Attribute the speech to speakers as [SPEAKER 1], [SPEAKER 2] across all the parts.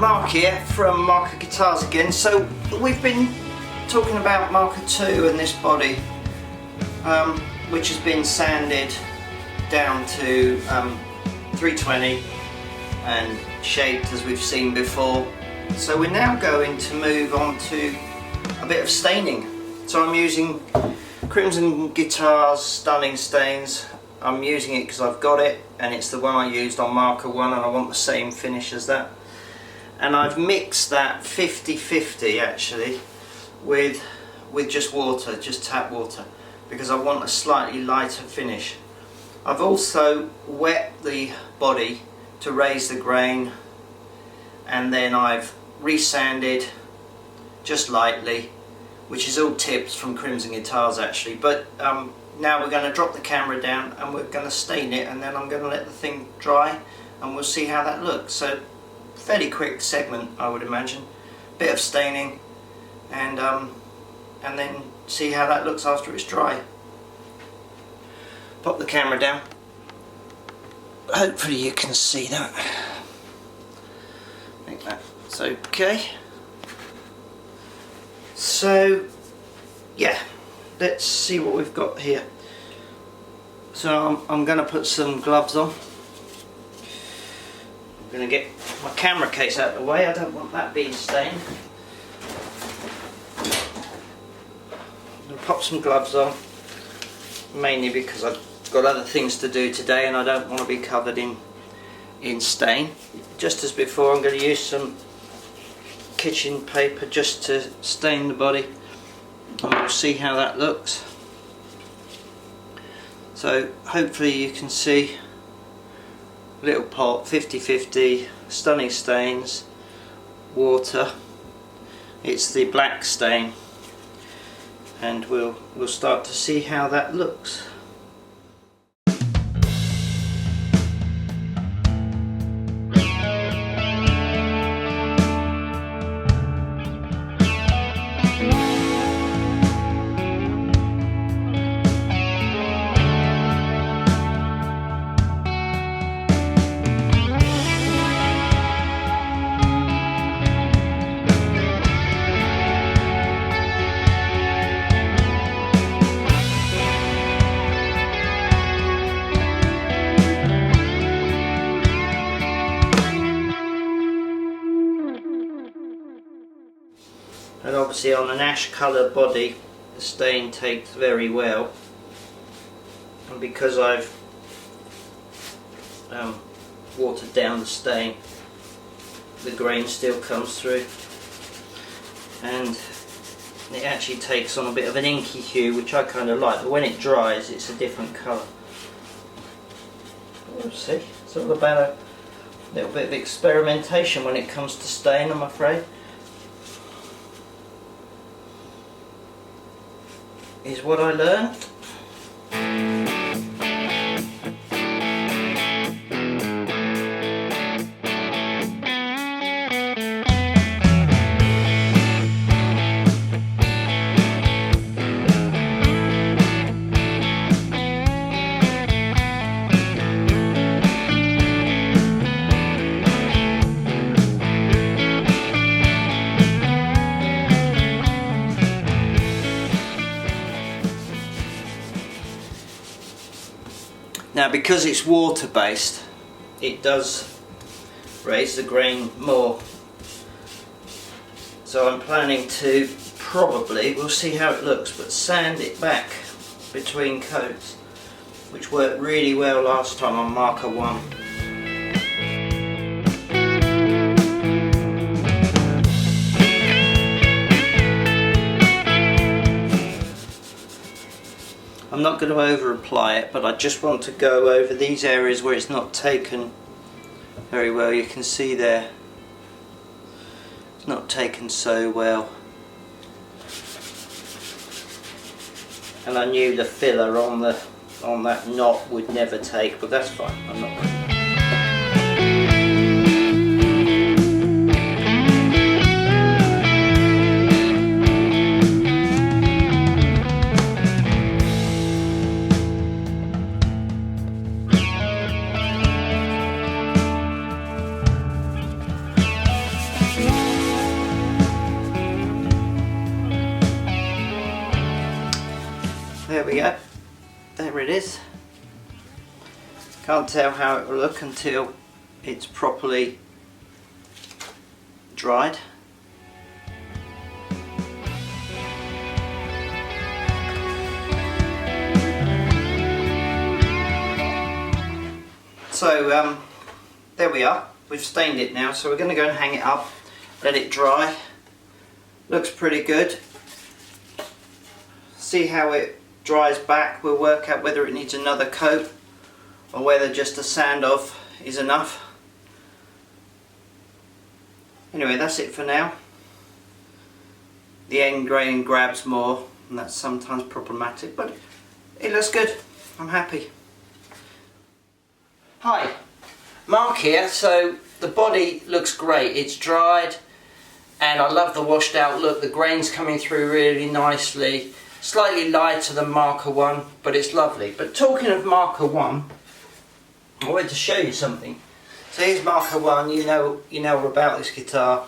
[SPEAKER 1] Mark here from MarkaGuitars again. So we've been talking about Marka 2 and this body, which has been sanded down to 320 and shaped as we've seen before. So we're now going to move on to a bit of staining. So I'm using MarkaGuitars Stunning Stains. I'm using it because I've got it, and it's the one I used on Marka 1 and I want the same finish as that. And I've mixed that 50-50 actually with just water, just tap water, because I want a slightly lighter finish. I've also wet the body to raise the grain, and then I've resanded just lightly, which is all tips from MarkaGuitars actually. But now we're going to drop the camera down and we're going to stain it, and then I'm going to let the thing dry and we'll see how that looks. So fairly quick segment, I would imagine. Bit of staining and then see how that looks after it's dry. Pop the camera down. Hopefully you can see that. I think that's okay. So yeah, let's see what we've got here. So I'm going to put some gloves on. I'm going to get my camera case out of the way, I don't want that being stained. I'm going to pop some gloves on, mainly because I've got other things to do today and I don't want to be covered in stain. Just as before, I'm going to use some kitchen paper just to stain the body, and we'll see how that looks. So hopefully you can see little pot, 50-50, Stunning Stains, water. It's the black stain, and we'll start to see how that looks. And obviously on an ash colour body the stain takes very well, and because I've watered down the stain, the grain still comes through, and it actually takes on a bit of an inky hue, which I kind of like, but when it dries it's a different colour. We'll see. It's all about a little bit of experimentation when it comes to stain, I'm afraid. Is what I learned. Now, because it's water based, it does raise the grain more, so I'm planning to probably, we'll see how it looks, but sand it back between coats, which worked really well last time on Marka 1. I'm not going to over apply it, but I just want to go over these areas where it's not taken very well. You can see there it's not taken so well, and I knew the filler on that knot would never take, but that's fine. I'm not worried. there we go. There it is. Can't tell how it will look until it's properly dried. So there we are. We've stained it now, so we're going to go and hang it up, let it dry. Looks pretty good. See how it dries back. We'll work out whether it needs another coat or whether just a sand off is enough. Anyway, that's it for now. The end grain grabs more, and that's sometimes problematic, but it looks good. I'm happy. Hi, Mark here. So the body looks great. It's dried and I love the washed out look. The grain's coming through really nicely. Slightly lighter than Marka 1, but it's lovely. But talking of Marka 1, I wanted to show you something. So here's Marka 1. You know about this guitar.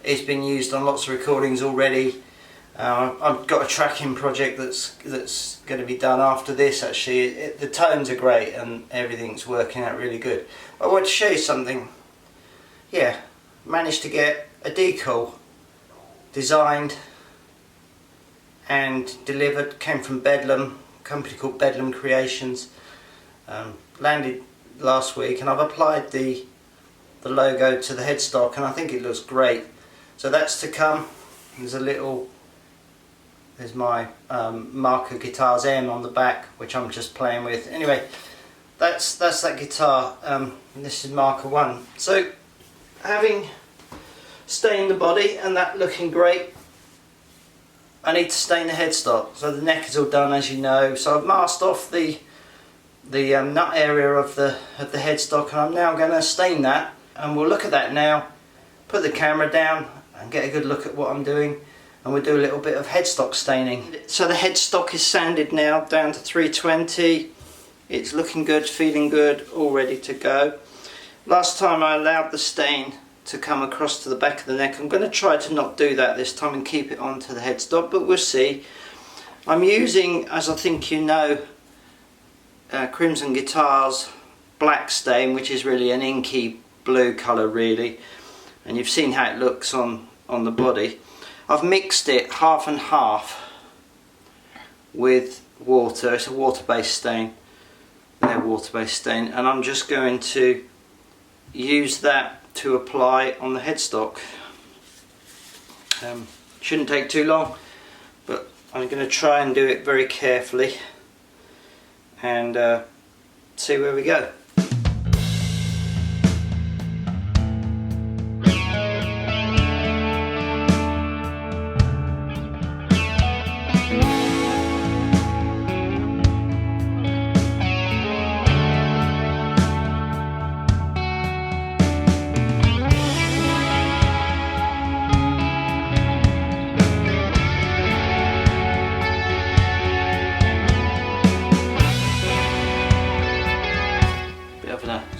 [SPEAKER 1] It's been used on lots of recordings already. I've got a tracking project that's going to be done after this. Actually, the tones are great and everything's working out really good. I want to show you something. Yeah, managed to get a decal designed and delivered. Came from Bedlam, a company called Bedlam Creations. Landed last week, and I've applied the logo to the headstock, and I think it looks great. So that's to come. There's my MarkaGuitars M on the back, which I'm just playing with. Anyway, that's that guitar. This is Marka 1. So, having stained the body and that looking great, I need to stain the headstock. So the neck is all done, as you know. So I've masked off the nut area of the headstock, and I'm now going to stain that. And we'll look at that now. Put the camera down and get a good look at what I'm doing. And we'll do a little bit of headstock staining. So the headstock is sanded now down to 320. It's looking good, feeling good, all ready to go. Last time I allowed the stain to come across to the back of the neck. I'm going to try to not do that this time and keep it onto the headstock, but we'll see. I'm using, as I think you know, Crimson Guitars black stain, which is really an inky blue colour really, and you've seen how it looks on the body. I've mixed it half and half with water. It's a water-based stain. Water-based stain, and I'm just going to use that to apply on the headstock. Shouldn't take too long, but I'm going to try and do it very carefully and see where we go.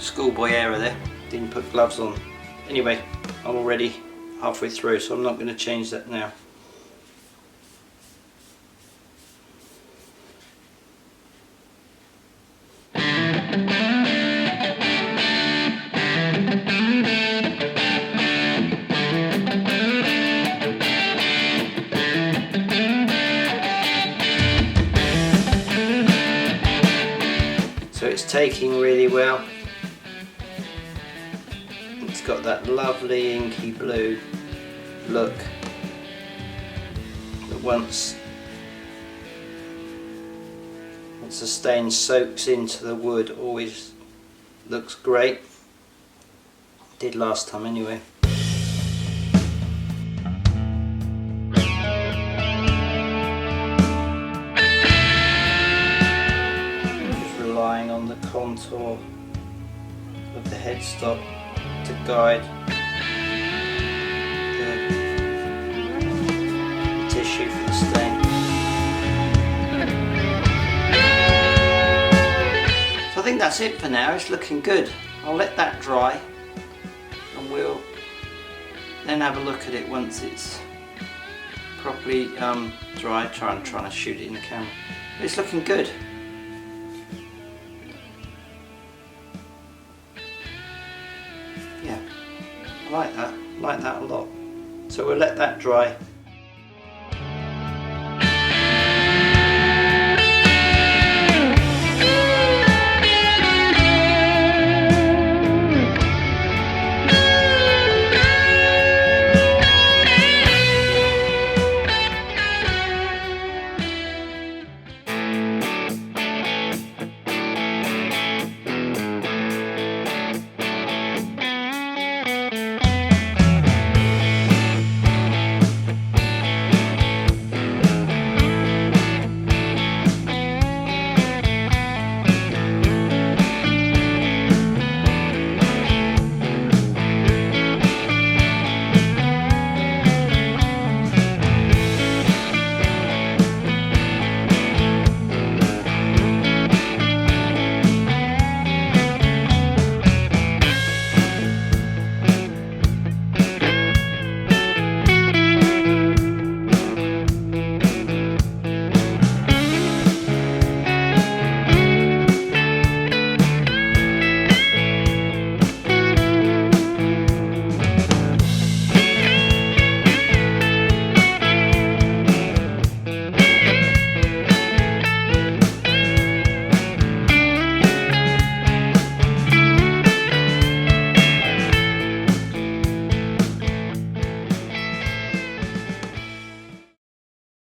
[SPEAKER 1] Schoolboy error there, didn't put gloves on. Anyway, I'm already halfway through, so I'm not going to change that now. So it's taking really well. It's got that lovely inky blue look that once the stain soaks into the wood always looks great. Did last time anyway. Just relying on the contour of the headstock to guide the tissue for the stain. So I think that's it for now. It's looking good. I'll let that dry and we'll then have a look at it once it's properly dry. I'm trying to shoot it in the camera. It's looking good. Yeah, I like that a lot. So we'll let that dry.